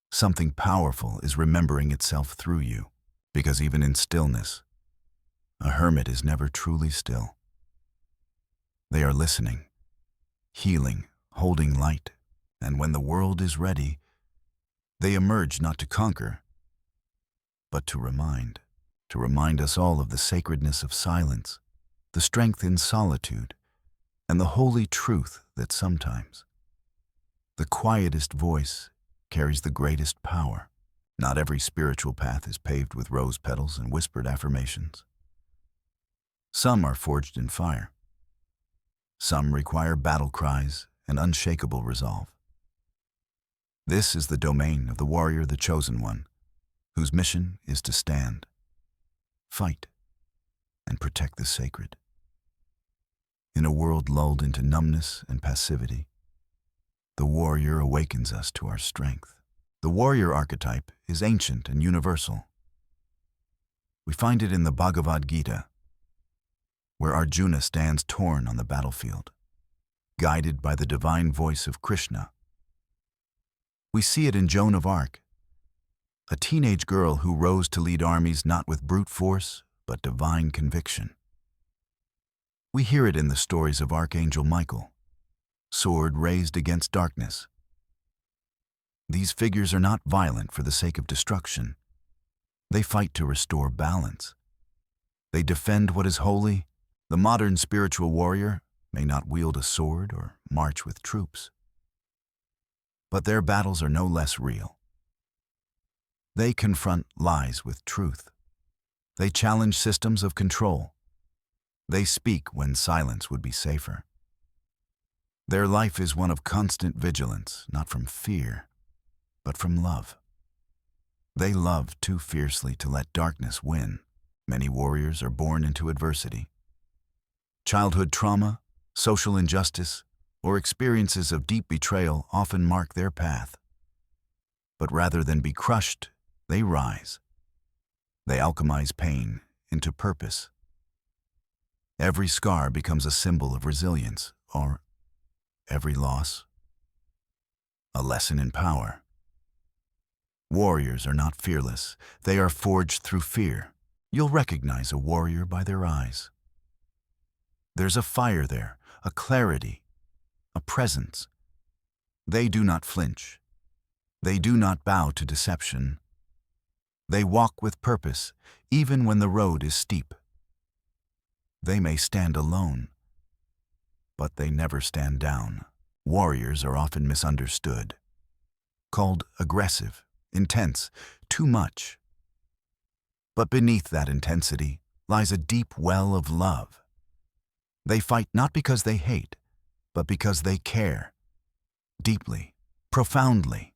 Something powerful is remembering itself through you, because even in stillness, a hermit is never truly still. They are listening, healing, holding light, and when the world is ready, they emerge not to conquer, but to remind us all of the sacredness of silence, the strength in solitude, and the holy truth that sometimes the quietest voice carries the greatest power. Not every spiritual path is paved with rose petals and whispered affirmations. Some are forged in fire. Some require battle cries and unshakable resolve. This is the domain of the warrior, the chosen one, whose mission is to stand. fight, and protect the sacred. In a world lulled into numbness and passivity, the warrior awakens us to our strength. The warrior archetype is ancient and universal. We find it in the Bhagavad Gita, where Arjuna stands torn on the battlefield, guided by the divine voice of Krishna. We see it in Joan of Arc, a teenage girl who rose to lead armies not with brute force, but divine conviction. We hear it in the stories of Archangel Michael, sword raised against darkness. These figures are not violent for the sake of destruction. They fight to restore balance. They defend what is holy. The modern spiritual warrior may not wield a sword or march with troops, but their battles are no less real. They confront lies with truth. They challenge systems of control. They speak when silence would be safer. Their life is one of constant vigilance, not from fear, but from love. They love too fiercely to let darkness win. Many warriors are born into adversity. Childhood trauma, social injustice, or experiences of deep betrayal often mark their path. But rather than be crushed, they rise. They alchemize pain into purpose. Every scar becomes a symbol of resilience, or every loss, a lesson in power. Warriors are not fearless. They are forged through fear. You'll recognize a warrior by their eyes. There's a fire there, a clarity, a presence. They do not flinch. They do not bow to deception. They walk with purpose, even when the road is steep. They may stand alone, but they never stand down. Warriors are often misunderstood, called aggressive, intense, too much. But beneath that intensity lies a deep well of love. They fight not because they hate, but because they care, deeply, profoundly.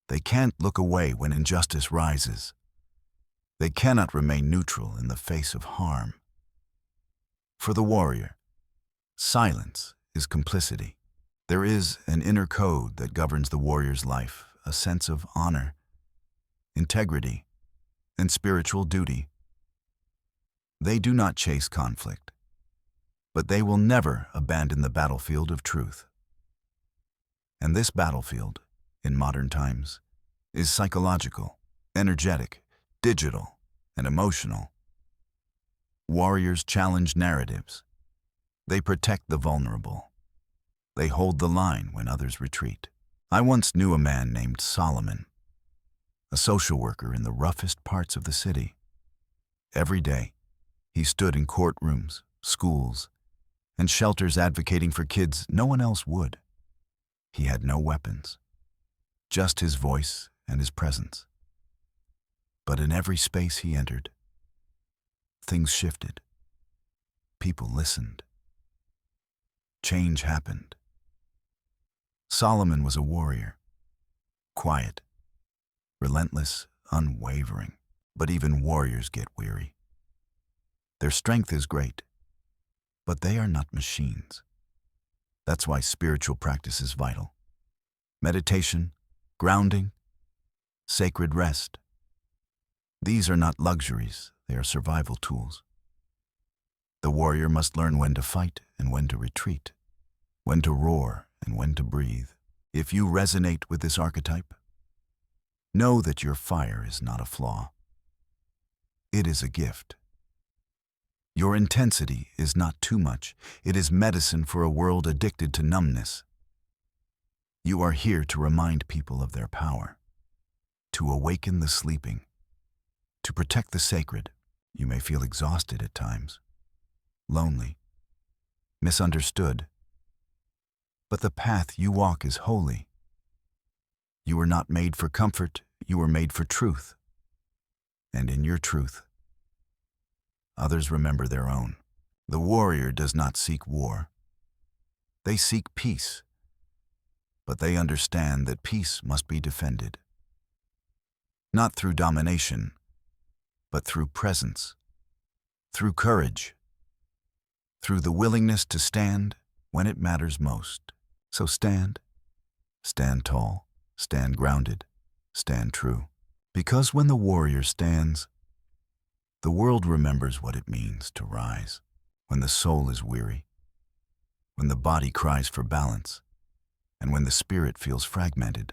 They can't look away when injustice rises. They cannot remain neutral in the face of harm. For the warrior, silence is complicity. There is an inner code that governs the warrior's life, a sense of honor, integrity, and spiritual duty. They do not chase conflict, but they will never abandon the battlefield of truth. And this battlefield, in modern times, is psychological, energetic, digital, and emotional. Warriors challenge narratives. They protect the vulnerable. They hold the line when others retreat. I once knew a man named Solomon, a social worker in the roughest parts of the city. Every day, he stood in courtrooms, schools, and shelters advocating for kids no one else would. He had no weapons, just his voice and his presence. But in every space he entered, things shifted. People listened. Change happened. Solomon was a warrior, quiet, relentless, unwavering. But even warriors get weary. Their strength is great, but they are not machines. That's why spiritual practice is vital. Meditation, grounding, sacred rest. These are not luxuries, they are survival tools. The warrior must learn when to fight and when to retreat, when to roar and when to breathe. If you resonate with this archetype, know that your fire is not a flaw. It is a gift. Your intensity is not too much. It is medicine for a world addicted to numbness. You are here to remind people of their power, to awaken the sleeping, to protect the sacred. You may feel exhausted at times, lonely, misunderstood. But the path you walk is holy. You were not made for comfort, you were made for truth. And in your truth, others remember their own. The warrior does not seek war. They seek peace, but they understand that peace must be defended. Not through domination, but through presence, through courage, through the willingness to stand when it matters most. So stand tall, stand grounded, stand true. Because when the warrior stands, the world remembers what it means to rise. When the soul is weary, when the body cries for balance, and when the spirit feels fragmented,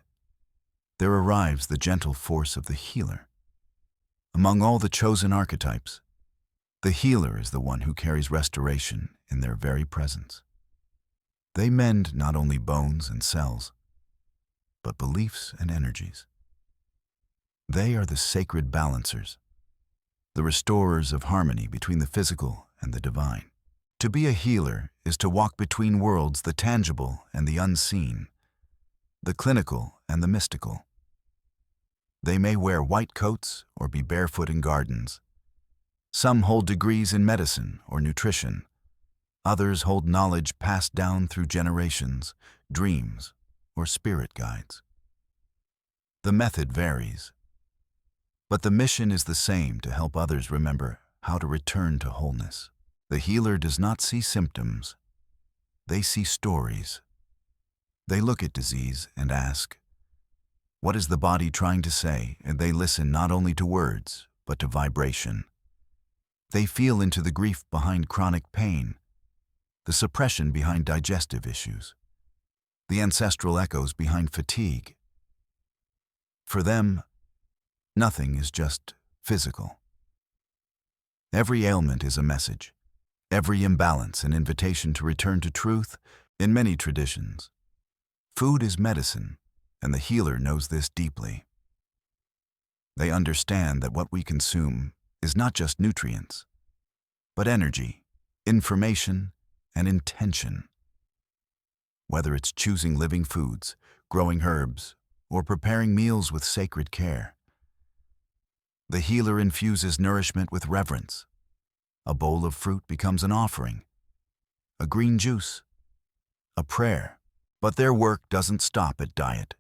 there arrives the gentle force of the healer. Among all the chosen archetypes, the healer is the one who carries restoration in their very presence. They mend not only bones and cells, but beliefs and energies. They are the sacred balancers, the restorers of harmony between the physical and the divine. To be a healer is to walk between worlds, the tangible and the unseen, the clinical and the mystical. They may wear white coats or be barefoot in gardens. Some hold degrees in medicine or nutrition. Others hold knowledge passed down through generations, dreams, or spirit guides. The method varies, but the mission is the same: to help others remember how to return to wholeness. The healer does not see symptoms. They see stories. They look at disease and ask, what is the body trying to say? And they listen not only to words, but to vibration. They feel into the grief behind chronic pain, the suppression behind digestive issues, the ancestral echoes behind fatigue. For them, nothing is just physical. Every ailment is a message, every imbalance an invitation to return to truth. In many traditions, food is medicine, and the healer knows this deeply. They understand that what we consume is not just nutrients, but energy, information, and intention. Whether it's choosing living foods, growing herbs, or preparing meals with sacred care, the healer infuses nourishment with reverence. A bowl of fruit becomes an offering, a green juice, a prayer. But their work doesn't stop at diet.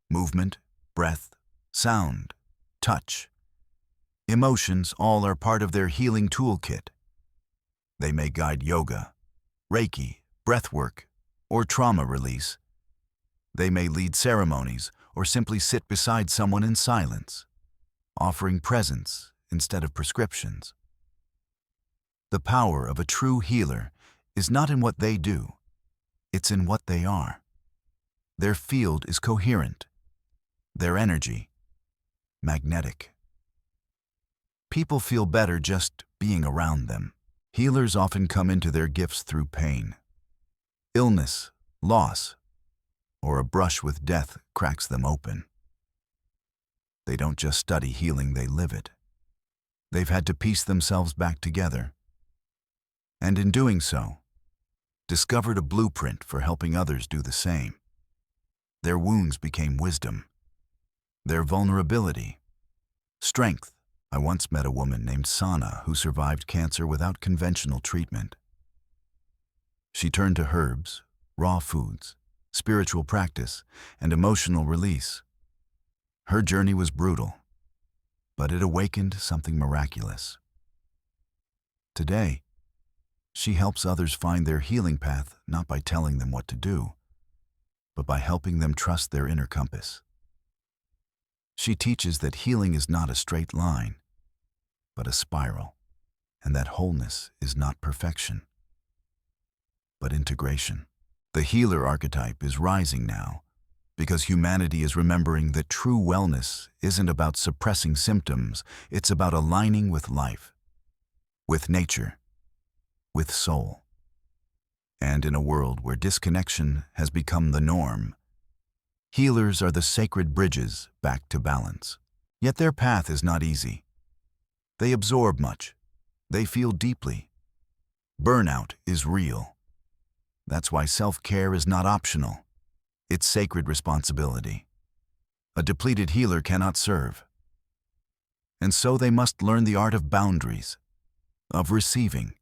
Movement, breath, sound, touch, emotions, all are part of their healing toolkit. They may guide yoga, Reiki, breathwork, or trauma release. They may lead ceremonies or simply sit beside someone in silence, offering presence instead of prescriptions. The power of a true healer is not in what they do, it's in what they are. Their field is coherent, their energy magnetic. People feel better just being around them. Healers often come into their gifts through pain. Illness, loss, or a brush with death cracks them open. They don't just study healing, they live it. They've had to piece themselves back together, and in doing so, discovered a blueprint for helping others do the same. Their wounds became wisdom, their vulnerability, strength. I once met a woman named Sana who survived cancer without conventional treatment. She turned to herbs, raw foods, spiritual practice, and emotional release. Her journey was brutal, but it awakened something miraculous. Today, she helps others find their healing path not by telling them what to do, but by helping them trust their inner compass. She teaches that healing is not a straight line, but a spiral, and that wholeness is not perfection, but integration. The healer archetype is rising now because humanity is remembering that true wellness isn't about suppressing symptoms, it's about aligning with life, with nature, with soul. And in a world where disconnection has become the norm, healers are the sacred bridges back to balance. Yet their path is not easy. They absorb much. They feel deeply. Burnout is real. That's why self-care is not optional. It's sacred responsibility. A depleted healer cannot serve. And so they must learn the art of boundaries, of receiving,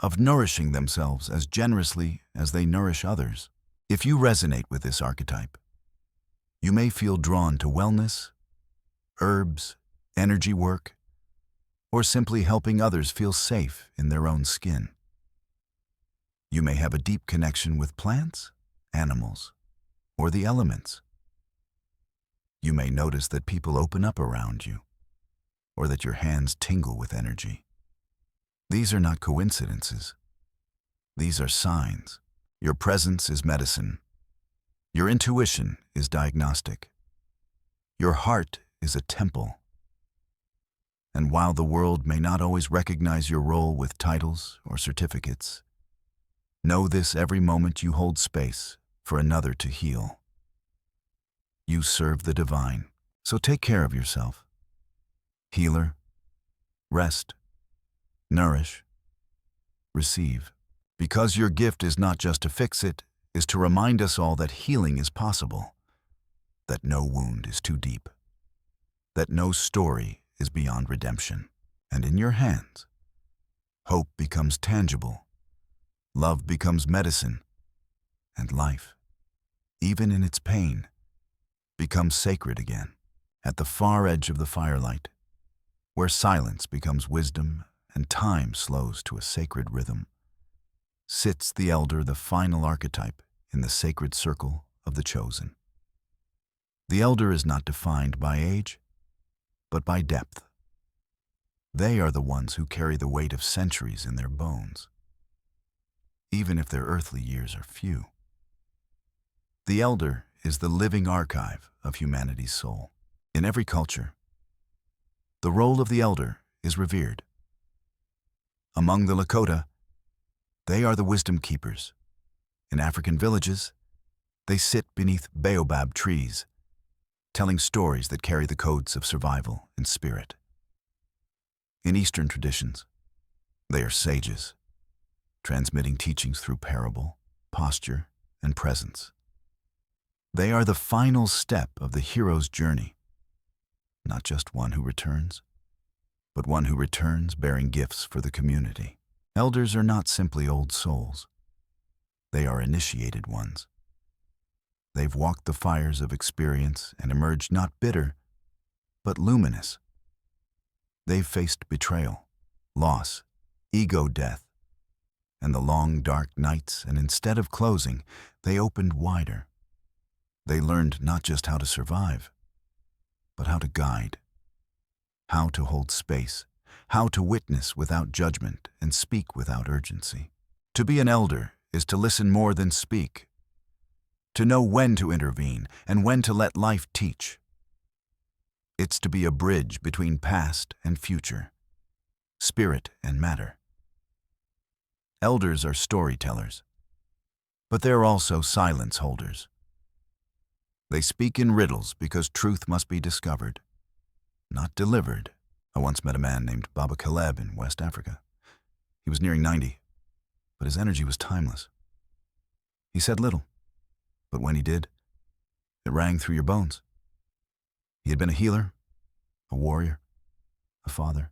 of nourishing themselves as generously as they nourish others. If you resonate with this archetype, you may feel drawn to wellness, herbs, energy work, or simply helping others feel safe in their own skin. You may have a deep connection with plants, animals, or the elements. You may notice that people open up around you, or that your hands tingle with energy. These are not coincidences. These are signs. Your presence is medicine. Your intuition is diagnostic. Your heart is a temple. And while the world may not always recognize your role with titles or certificates, know this: every moment you hold space for another to heal. You serve the divine, so take care of yourself. Healer, rest, nourish, receive. Because your gift is not just to fix it, is to remind us all that healing is possible, that no wound is too deep, that no story is beyond redemption. And in your hands, hope becomes tangible, love becomes medicine, and life, even in its pain, becomes sacred again. At the far edge of the firelight, where silence becomes wisdom and time slows to a sacred rhythm, sits the elder, the final archetype in the sacred circle of the chosen. The elder is not defined by age, but by depth. They are the ones who carry the weight of centuries in their bones, even if their earthly years are few. The elder is the living archive of humanity's soul. In every culture, the role of the elder is revered. Among the Lakota, they are the wisdom keepers. In African villages, they sit beneath baobab trees, telling stories that carry the codes of survival and spirit. In Eastern traditions, they are sages, transmitting teachings through parable, posture, and presence. They are the final step of the hero's journey, not just one who returns, but one who returns bearing gifts for the community. Elders are not simply old souls. They are initiated ones. They've walked the fires of experience and emerged not bitter, but luminous. They've faced betrayal, loss, ego death, and the long dark nights, and instead of closing, they opened wider. They learned not just how to survive, but how to guide, how to hold space, how to witness without judgment and speak without urgency. To be an elder is to listen more than speak, to know when to intervene and when to let life teach. It's to be a bridge between past and future, spirit and matter. Elders are storytellers, but they're also silence holders. They speak in riddles because truth must be discovered, not delivered. I once met a man named Baba Caleb in West Africa. He was nearing 90, but his energy was timeless. He said little, but when he did, it rang through your bones. He had been a healer, a warrior, a father,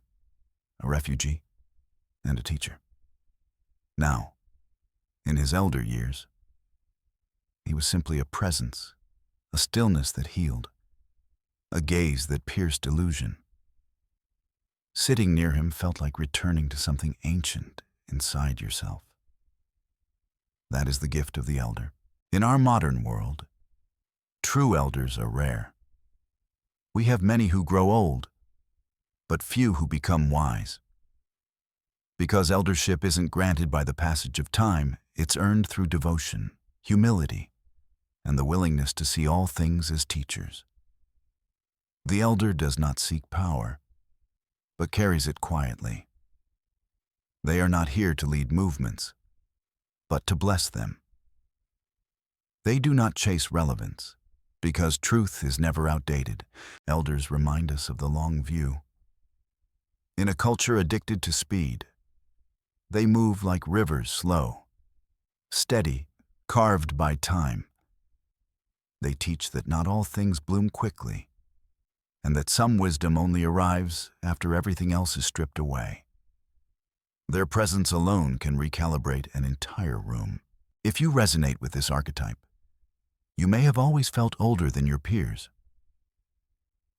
a refugee, and a teacher. Now, in his elder years, he was simply a presence, a stillness that healed, a gaze that pierced illusion. Sitting near him felt like returning to something ancient inside yourself. That is the gift of the elder. In our modern world, true elders are rare. We have many who grow old, but few who become wise. Because eldership isn't granted by the passage of time, it's earned through devotion, humility, and the willingness to see all things as teachers. The elder does not seek power, but carries it quietly. They are not here to lead movements, but to bless them. They do not chase relevance, because truth is never outdated. Elders remind us of the long view. In a culture addicted to speed, they move like rivers, slow, steady, carved by time. They teach that not all things bloom quickly, and that some wisdom only arrives after everything else is stripped away. Their presence alone can recalibrate an entire room. If you resonate with this archetype, you may have always felt older than your peers.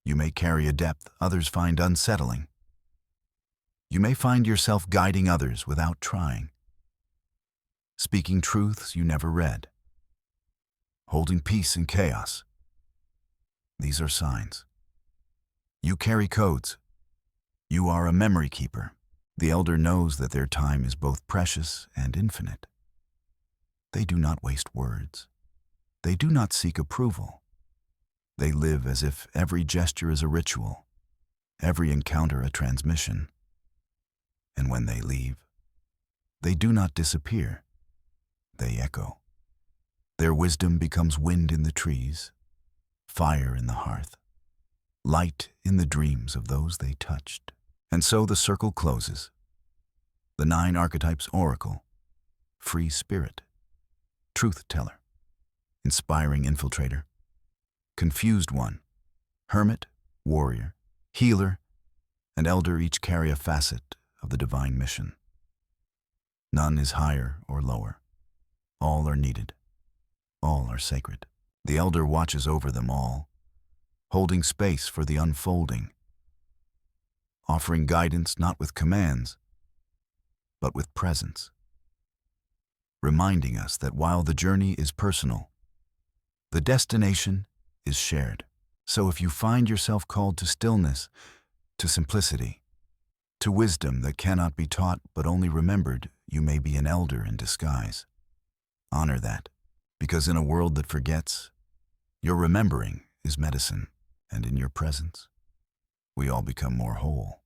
You may carry a depth others find unsettling. You may find yourself guiding others without trying, speaking truths you never read, holding peace in chaos. These are signs. You carry codes. You are a memory keeper. The elder knows that their time is both precious and infinite. They do not waste words. They do not seek approval. They live as if every gesture is a ritual, every encounter a transmission. And when they leave, they do not disappear. They echo. Their wisdom becomes wind in the trees, fire in the hearth, light in the dreams of those they touched. And so the circle closes. The 9 Archetypes Oracle, free spirit, truth teller, inspiring infiltrator, confused one, hermit, warrior, healer, and elder each carry a facet of the divine mission. None is higher or lower. All are needed. All are sacred. The elder watches over them all, holding space for the unfolding, offering guidance not with commands, but with presence, reminding us that while the journey is personal, the destination is shared. So if you find yourself called to stillness, to simplicity, to wisdom that cannot be taught but only remembered, you may be an elder in disguise. Honor that, because in a world that forgets, your remembering is medicine, and in your presence, we all become more whole.